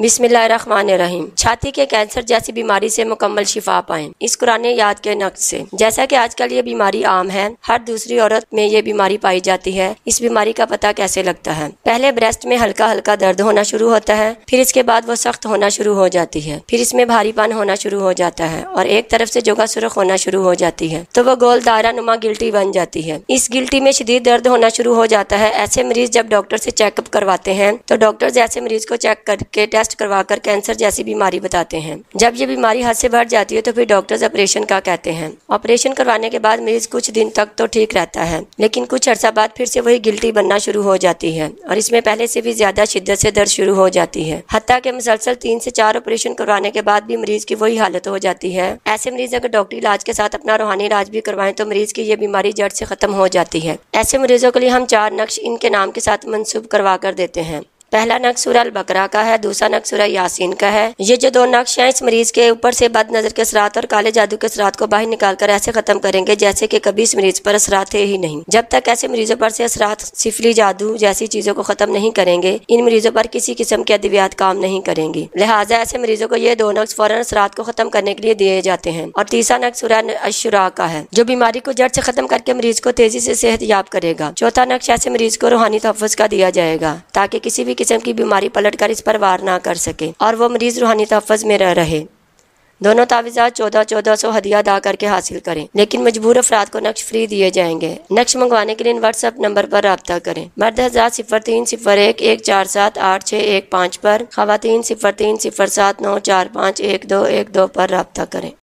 बिस्मिल्लाहिर्रहमानिर्रहीम। छाती के कैंसर जैसी बीमारी से मुकम्मल शिफा पाएं, इस कुरान याद के नक्श से। जैसा कि आजकल ये बीमारी आम है, हर दूसरी औरत में ये बीमारी पाई जाती है। इस बीमारी का पता कैसे लगता है? पहले ब्रेस्ट में हल्का हल्का दर्द होना शुरू होता है, फिर इसके बाद वो सख्त होना शुरू हो जाती है, फिर इसमें भारीपन होना शुरू हो जाता है और एक तरफ से जगह सुर्ख होना शुरू हो जाती है, तो वो गोल दायरा नुमा गिल्टी बन जाती है। इस गिल्टी में शदीद दर्द होना शुरू हो जाता है। ऐसे मरीज जब डॉक्टर से चेकअप करवाते हैं तो डॉक्टर्स ऐसे मरीज को चेक करके टेस्ट करवाकर कैंसर जैसी बीमारी बताते हैं। जब ये बीमारी हद से बढ़ जाती है तो फिर डॉक्टर्स ऑपरेशन का कहते हैं। ऑपरेशन करवाने के बाद मरीज कुछ दिन तक तो ठीक रहता है, लेकिन कुछ अर्सा बाद फिर से वही गिल्टी बनना शुरू हो जाती है और इसमें पहले से भी ज्यादा शिद्दत से दर्द शुरू हो जाती है। हत्ता के मुसलसल 3 से 4 ऑपरेशन करवाने के बाद भी मरीज की वही हालत हो जाती है। ऐसे मरीज अगर डॉक्टरी इलाज के साथ अपना रूहानी इलाज भी करवाएं तो मरीज की ये बीमारी जड़ से खत्म हो जाती है। ऐसे मरीजों के लिए हम 4 नक्श इनके नाम के साथ मंसूब करवा कर देते हैं। पहला नक्श सूरह अल बकरा का है, दूसरा नक्श सूरह यासीन का है। ये जो 2 नक्श हैं इस मरीज के ऊपर से बद नजर के असरात और काले जादू के असरात को बाहर निकालकर ऐसे खत्म करेंगे जैसे कि कभी इस मरीज पर असरात थे ही नहीं। जब तक ऐसे मरीजों पर से असरात सिफली जादू जैसी चीजों को खत्म नहीं करेंगे, इन मरीजों पर किसी किस्म के अद्वियात काम नहीं करेंगी। लिहाजा ऐसे मरीजों को ये 2 नक्श फौरन असरात को खत्म करने के लिए दिए जाते हैं। और तीसरा नक्श सूरह अश-शुरा का है, जो बीमारी को जड़ से खत्म करके मरीज को तेजी से सेहत याब करेगा। चौथा नक्श ऐसे मरीज को रूहानी तहफ़्फ़ुज़ का दिया जाएगा ताकि किसी भी किस्म की बीमारी पलट कर इस पर वार ना कर सके और वो मरीज रूहानी तहफ़्फ़ुज़ में रहे। दोनों तावीज़ात 1400 हदिया अदा करके हासिल करें, लेकिन मजबूर अफराद को नक्श फ्री दिए जाएंगे। नक्श मंगवाने के लिए व्हाट्सएप नंबर पर राब्ता करें। मर्द हज़रात 0301 147 8615 पर, ख़वातीन 0307 945 1212 पर राब्ता करें।